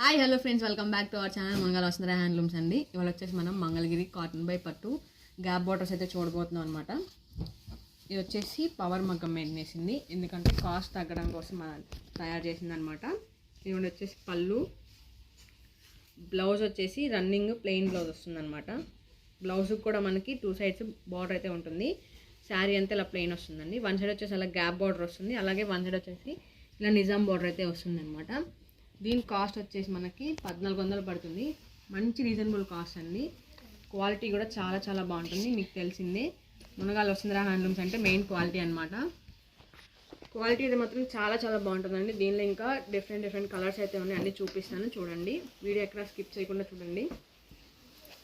Hi hello friends, welcome back to our channel మంగళ Vasundhara handlooms అండి. ఇవాళ వచ్చేసి మనం మంగళగిరి కాటన్ బై పట్టు గ్యాప్ బార్డర్స్ అయితే చూడబోతున్నాం అనమాట. ఇది వచ్చేసి పవర్ మగ్గం మీద వేసింది, ఎందుకంటే కాస్ట్ తగ్గడం కోసం మనం తయారు చేసింది అనమాట. ఇది వచ్చేసి పళ్ళు, బ్లౌజ్ వచ్చేసి రన్నింగ్ ప్లెయిన్ బ్లౌజ్ వస్తుంది అనమాట. బ్లౌజ్కి కూడా మనకి 2 సైడ్స్ బార్డర్ అయితే ఉంటుంది. శారీ అంతా ఇలా ప్లెయిన్ వస్తుందండి. వన్ సైడ్ వచ్చేసి అలా గ్యాప్ బార్డర్ వస్తుంది, అలాగే వన్ సైడ్ వచ్చేసి ఇలా నిజాం బార్డర్ అయితే వస్తుంది అనమాట. దీని కాస్ట్ వచ్చేసి మనకి 1400 పడుతుంది. మంచి రీజనబుల్ కాస్ట్ అండి. క్వాలిటీ కూడా చాలా చాలా బాగుంటుంది. మీకు తెలిసిందే, మునగాల వసుంధర హ్యాండ్లూమ్స్ అంటే మెయిన్ క్వాలిటీ అనమాట. క్వాలిటీ అయితే మాత్రం చాలా చాలా బాగుంటుందండి. దీనిలో ఇంకా డిఫరెంట్ కలర్స్ అయితే ఉన్నాయి, అన్నీ చూపిస్తాను చూడండి. వీడియో ఎక్కడ స్కిప్ చేయకుండా చూడండి.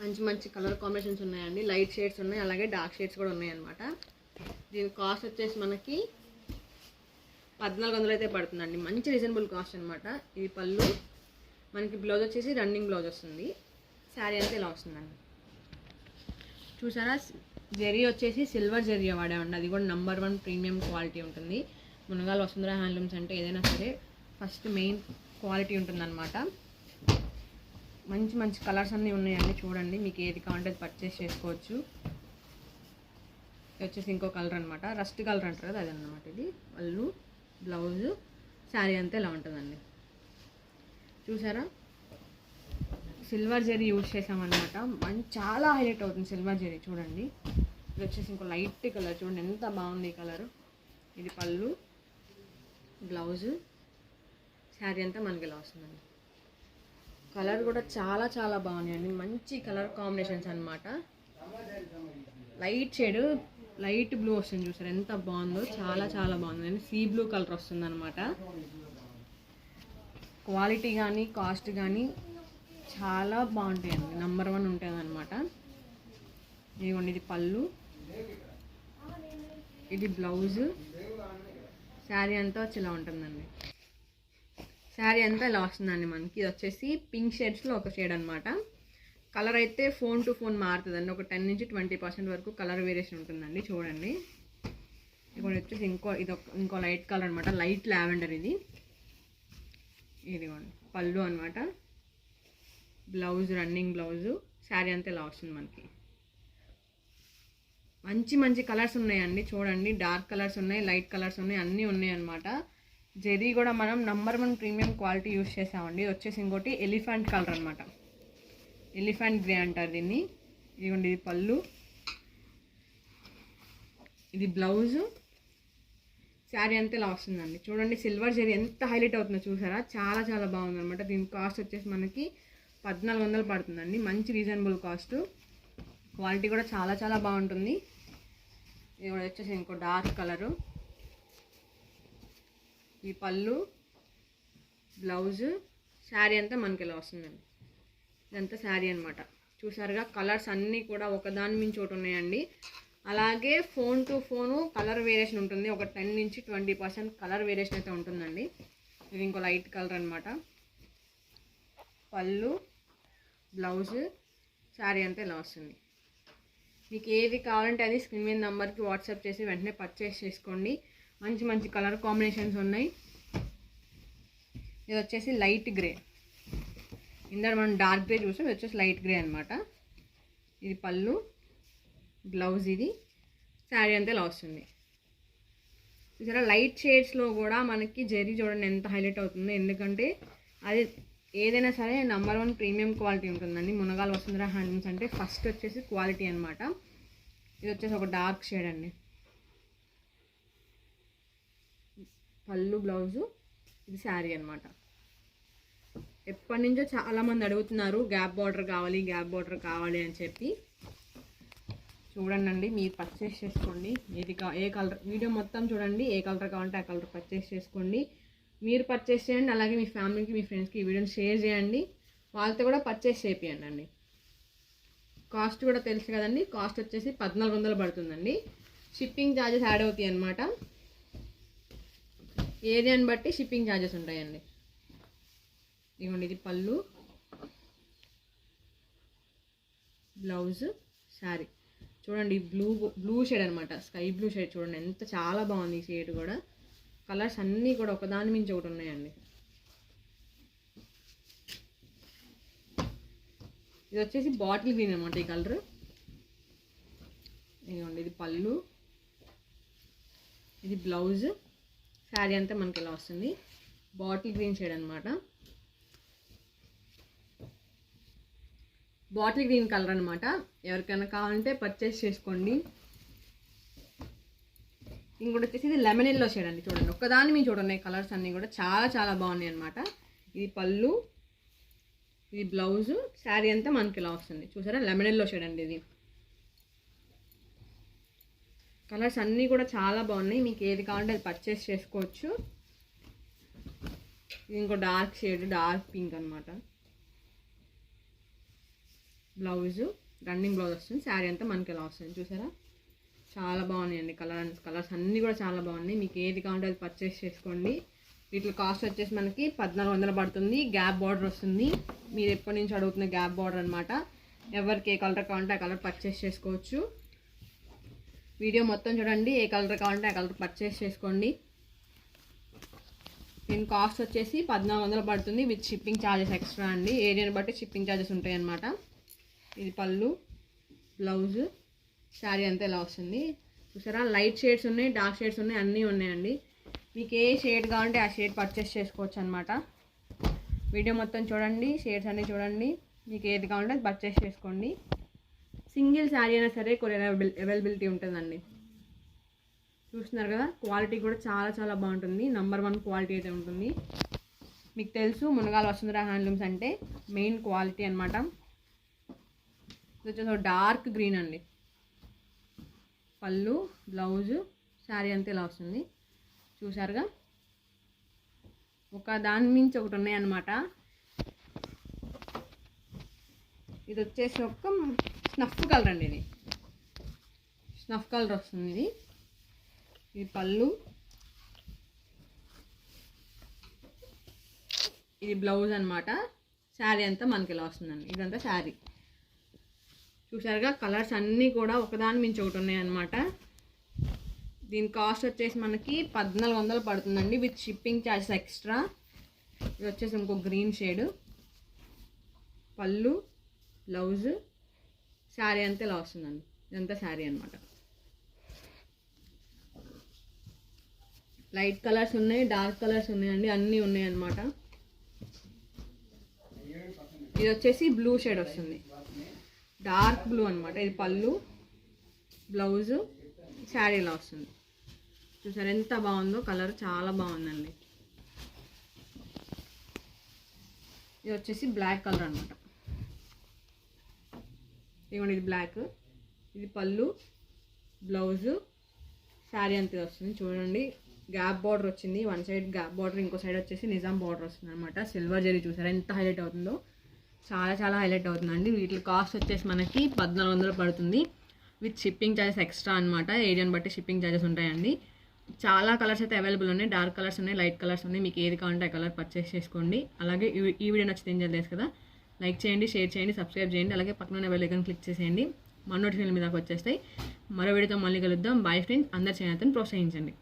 మంచి మంచి కలర్ కాంబినేషన్స్ ఉన్నాయండి. లైట్ షేడ్స్ ఉన్నాయి, అలాగే డార్క్ షేడ్స్ కూడా ఉన్నాయి అనమాట. దీని కాస్ట్ వచ్చేసి మనకి 1400 అయితే పడుతుందండి. మంచి రీజనబుల్ కాస్ట్ అనమాట. ఇది పళ్ళు, మనకి బ్లౌజ్ వచ్చేసి రన్నింగ్ బ్లౌజ్ వస్తుంది. శారీ అంతా ఇలా వస్తుందండి. చూసారా, జరీ వచ్చేసి సిల్వర్ జరీ వాడామండి. అది కూడా నంబర్ 1 ప్రీమియం క్వాలిటీ ఉంటుంది. మునగాల వసుంధర హ్యాండ్లూమ్స్ అంటే ఏదైనా సరే ఫస్ట్ మెయిన్ క్వాలిటీ ఉంటుందన్నమాట. మంచి మంచి కలర్స్ అన్నీ ఉన్నాయండి. చూడండి, మీకు ఏది కావాలంటే అది పర్చేస్ చేసుకోవచ్చు. ఇది వచ్చేసి ఇంకో కలర్ అనమాట, రస్ట్ కలర్ అంటారు కదా, అదనమాట. ఇది పళ్ళు, బ్లౌజు, శారీ అంతా ఇలా ఉంటుందండి. చూసారా, సిల్వర్ జరీ యూజ్ చేసామన్నమాట. చాలా హైలైట్ అవుతుంది సిల్వర్ జరీ. చూడండి, ఇది వచ్చేసి ఇంకో లైట్ కలర్. చూడండి ఎంత బాగుంది ఈ కలరు. ఇది పళ్ళు, బ్లౌజు, శారీ అంతా మనకి ఇలా వస్తుందండి. కలర్ కూడా చాలా చాలా బాగున్నాయండి. మంచి కలర్ కాంబినేషన్స్ అనమాట. లైట్ షేడ్, లైట్ బ్లూ వస్తుంది. చూసారు ఎంత బాగుందో, చాలా చాలా బాగుంది. సీ బ్లూ కలర్ వస్తుంది అనమాట. క్వాలిటీ కానీ కాస్ట్ కానీ చాలా బాగుంటాయండి. నంబర్ 1 ఉంటుంది అనమాట. ఇదిగోండి, ఇది పళ్ళు, ఇది బ్లౌజు, శారీ అంతా వచ్చి ఇలా ఉంటుందండి. శారీ అంతా ఇలా వస్తుందండి మనకి. ఇది వచ్చేసి పింక్ షేడ్స్లో ఒక షేడ్ అనమాట. కలర్ అయితే ఫోన్ టు ఫోన్ మారుతుందండి. ఒక 10 నుంచి 20% వరకు కలర్ వేరియేషన్ ఉంటుందండి. చూడండి, ఇప్పుడు వచ్చేసి ఇంకో లైట్ కలర్ అనమాట, లైట్ లావెండర్. ఇదిగోండి పళ్ళు అనమాట, బ్లౌజ్ రన్నింగ్ బ్లౌజు, శారీ అంతా ఇలా వస్తుంది మనకి. మంచి మంచి కలర్స్ ఉన్నాయండి. చూడండి, డార్క్ కలర్స్ ఉన్నాయి, లైట్ కలర్స్ ఉన్నాయి, అన్నీ ఉన్నాయి అనమాట. జరీ కూడా మనం నంబర్ 1 ప్రీమియం క్వాలిటీ యూస్ చేసామండి. వచ్చేసి ఇంకోటి ఎలిఫెంట్ కలర్ అనమాట, ఎలిఫెంట్ గ్రే అంటారు దీన్ని. ఇదిగోండి, ఇది పళ్ళు, ఇది బ్లౌజు, శారీ అంతా ఇలా వస్తుందండి. చూడండి, సిల్వర్ జరీ ఎంత హైలైట్ అవుతుందో చూసారా, చాలా చాలా బాగుంది అనమాట. దీని కాస్ట్ వచ్చేసి మనకి 1400 పడుతుందండి. మంచి రీజనబుల్ కాస్ట్. క్వాలిటీ కూడా చాలా చాలా బాగుంటుంది. ఇది వచ్చేసి ఇంకో డార్క్ కలరు. ఈ పళ్ళు, బ్లౌజు, శారీ అంతా మనకి ఇలా వస్తుందండి. ఇదంతా శారీ అనమాట. చూసారుగా, కలర్స్ అన్నీ కూడా ఒకదాని మించి ఒకటి ఉన్నాయండి. అలాగే phone to phone colour variation ఉంటుంది. ఒక 10 నుంచి 20% కలర్ వేరియేషన్ అయితే ఉంటుందండి. ఇది ఇంకో లైట్ కలర్ అనమాట. పళ్ళు, బ్లౌజు, శారీ అంతా ఇలా వస్తుంది. మీకు ఏది కావాలంటే అది స్క్రీన్ మీద నెంబర్కి వాట్సాప్ చేసి వెంటనే పర్చేస్ చేసుకోండి. మంచి మంచి కలర్ కాంబినేషన్స్ ఉన్నాయి. ఇది వచ్చేసి లైట్ గ్రే, ఇందులో మనం డార్క్ గ్రే చూసాం. ఇది వచ్చేసి లైట్ గ్రే అనమాట. ఇది పళ్ళు, బ్లౌజ్, ఇది శారీ అంతా ఇలా వస్తుంది. చూసారా, లైట్ షేడ్స్లో కూడా మనకి జరీ చూడండి ఎంత హైలైట్ అవుతుందో. ఎందుకంటే అది ఏదైనా సరే నంబర్ 1 ప్రీమియం క్వాలిటీ ఉంటుందండి. మునగాల వసుంధర హ్యాండ్లూమ్స్ అంటే ఫస్ట్ వచ్చేసి క్వాలిటీ అనమాట. ఇది వచ్చేసి ఒక డార్క్ షేడ్ అండి. పళ్ళు, బ్లౌజు, ఇది శారీ అనమాట. ఎప్పటి నుంచో చాలామంది అడుగుతున్నారు గ్యాప్ బార్డర్ కావాలి, గ్యాప్ బార్డర్ కావాలి అని చెప్పి. చూడండి, మీరు పర్చేస్ చేసుకోండి. ఏ కలర్, వీడియో మొత్తం చూడండి, ఏ కలర్ కావాలంటే ఆ కలర్ పర్చేస్ చేసుకోండి. మీరు పర్చేస్ చేయండి, అలాగే మీ ఫ్యామిలీకి, మీ ఫ్రెండ్స్కి ఈ వీడియోని షేర్ చేయండి. వాళ్ళతో కూడా పర్చేస్ చేయండి అండి. కాస్ట్ కూడా తెలుసు కదండి. కాస్ట్ వచ్చేసి 1400 పడుతుందండి. షిప్పింగ్ ఛార్జెస్ యాడ్ అవుతాయి అన్నమాట. ఏరియాని బట్టి షిప్పింగ్ ఛార్జెస్ ఉంటాయండి. ఇదిగోండి, ఇది పళ్ళు, బ్లౌజ్, శారీ. చూడండి, బ్లూ షేడ్ అనమాట, స్కై బ్లూ షేడ్. చూడండి ఎంత చాలా బాగుంది ఈ షేడ్ కూడా. కలర్స్ అన్నీ కూడా ఒకదాని మించి ఒకటి ఉన్నాయండి. ఇది వచ్చేసి బాటిల్ గ్రీన్ అనమాట ఈ కలర్. ఇదిగోండి ఇది పళ్ళు, ఇది బ్లౌజ్. శారీ అంతా మనకి ఇలా వస్తుంది. బాటిల్ గ్రీన్ షేడ్ అనమాట. బాటిల్ గ్రీన్ కలర్ అనమాట. ఎవరికైనా కావాలంటే పర్చేస్ చేసుకోండి. ఇంకోటి వచ్చేసి ఇది లెమన్ ఎల్లో షేడ్ అండి. చూడండి ఒక్కదాని మీద చూడండి కలర్స్ అన్నీ కూడా చాలా చాలా బాగున్నాయి అనమాట. ఇది పళ్ళు, ఇది బ్లౌజ్. శారీ అంతా మనకి ఇలా వస్తుంది. చూసారా లెమన్ ఎల్లో షేడ్ అండి ఇది. కలర్స్ అన్నీ కూడా చాలా బాగున్నాయి. మీకు ఏది కావాలంటే అది పర్చేస్ చేసుకోవచ్చు. ఇది ఇంకో డార్క్ షేడ్, డార్క్ పింక్ అనమాట. బ్లౌజు రన్నింగ్ బ్లౌజ్ వస్తుంది. శారీ అంతా మనకి ఇలా వస్తుంది. చూసారా చాలా బాగున్నాయండి కలర్స్ అన్నీ కూడా చాలా బాగున్నాయి. మీకు ఏది కావాలంటే అది పర్చేస్ చేసుకోండి. వీటి కాస్ట్ వచ్చేసి మనకి 1400 పడుతుంది. గ్యాప్ బార్డర్ వస్తుంది. మీరు ఎప్పటి నుంచి అడుగుతున్న గ్యాప్ బార్డర్ అనమాట. ఎవరికి ఏ కలర్ కావాలంటే ఆ కలర్ పర్చేస్ చేసుకోవచ్చు. వీడియో మొత్తం చూడండి. ఏ కలర్ కావాలంటే ఆ కలర్ పర్చేస్ చేసుకోండి. దీని కాస్ట్ వచ్చేసి 1400 పడుతుంది విత్ షిప్పింగ్ ఛార్జెస్ ఎక్స్ట్రా అండి. ఏరియాని బట్టి షిప్పింగ్ ఛార్జెస్ ఉంటాయి అన్నమాట. ఇది పళ్ళు, బ్లౌజ్, శారీ అంతా ఇలా వస్తుంది. చూసారా లైట్ షేడ్స్ ఉన్నాయి, డార్క్ షేడ్స్ ఉన్నాయి, అన్నీ ఉన్నాయండి. మీకు ఏ షేడ్ కావాలంటే ఆ షేడ్ పర్చేస్ చేసుకోవచ్చు అనమాట. వీడియో మొత్తం చూడండి, షేడ్స్ అన్నీ చూడండి. మీకు ఏది కావాలంటే అది పర్చేస్ చేసుకోండి. సింగిల్ శారీ అయినా సరే కొరియర్ అవైలబిలిటీ ఉంటుందండి. చూస్తున్నారు కదా క్వాలిటీ కూడా చాలా చాలా బాగుంటుంది. నంబర్ 1 క్వాలిటీ అయితే ఉంటుంది. మీకు తెలుసు మునగాల వసుంధర హ్యాండ్లూమ్స్ అంటే మెయిన్ క్వాలిటీ అనమాట. ఇది వచ్చేసి డార్క్ గ్రీన్ అండి. పళ్ళు, బ్లౌజు, శారీ అంతా ఇలా వస్తుంది. చూసారుగా ఒక దాని మించి ఒకటి ఉన్నాయన్నమాట. ఇది వచ్చేసి ఒక స్నఫ్ కలర్ అండి. ఇది స్నఫ్ కలర్ వస్తుంది. ఇది పళ్ళు, ఇది బ్లౌజ్ అనమాట. శారీ అంతా మనకి ఇలా వస్తుందండి. ఇదంతా శారీ. చూసారుగా కలర్స్ అన్నీ కూడా ఒకదాని మించి ఒకటి ఉన్నాయన్నమాట. దీని కాస్ట్ వచ్చేసి మనకి 1400 పడుతుందండి విత్ షిప్పింగ్ ఛార్జెస్ ఎక్స్ట్రా. ఇది వచ్చేసి ఇంకో గ్రీన్ షేడ్. పళ్ళు, బ్లౌజ్, శారీ అంతా ఇలా వస్తుందండి. ఇదంతా శారీ అనమాట. లైట్ కలర్స్ ఉన్నాయి, డార్క్ కలర్స్ ఉన్నాయండి, అన్నీ ఉన్నాయి అన్నమాట. ఇది వచ్చేసి బ్లూ షేడ్ వస్తుంది. డార్క్ బ్లూ అనమాట. ఇది పళ్ళు, బ్లౌజు, శారీ ఇలా వస్తుంది. చూసారు ఎంత బాగుందో కలర్, చాలా బాగుందండి. ఇది వచ్చేసి బ్లాక్ కలర్ అనమాట. ఇదిగోండి ఇది బ్లాక్. ఇది పళ్ళు, బ్లౌజు, శారీ అంతా వస్తుంది. చూడండి గ్యాప్ బార్డర్ వచ్చింది. వన్ సైడ్ గ్యాప్ బార్డర్, ఇంకో సైడ్ వచ్చేసి నిజాం బార్డర్ వస్తుంది అనమాట. సిల్వర్ జరీ చూసారా ఎంత హైలైట్ అవుతుందో. చాలా చాలా హైలైట్ అవుతుందండి. వీటి కాస్ట్ వచ్చేసి మనకి 1400 పడుతుంది విత్ షిప్పింగ్ ఛార్జెస్ ఎక్స్ట్రా అనమాట. ఏరియాని బట్టి షిప్పింగ్ ఛార్జెస్ ఉంటాయండి. చాలా కలర్స్ అయితే అవైలబుల్ ఉన్నాయి. డార్క్ కలర్స్ ఉన్నాయి, లైట్ కలర్స్ ఉన్నాయి. మీకు ఏది కావాలంటే ఆ కలర్ పర్చేస్ చేసుకోండి. అలాగే ఈ వీడియో నచ్చితే ఏం చేయలేదు కదా, లైక్ చేయండి, షేర్ చేయండి, సబ్స్క్రైబ్ చేయండి. అలాగే పక్కన బెల్ ఐకాన్ క్లిక్ చేసేయండి. మన నోటిఫికేషన్ మీద వచ్చేస్తాయి. మరో వీడియోతో మళ్ళీ కలుద్దాం. Bye friends. అందరు చేయని ప్రోత్సహించండి.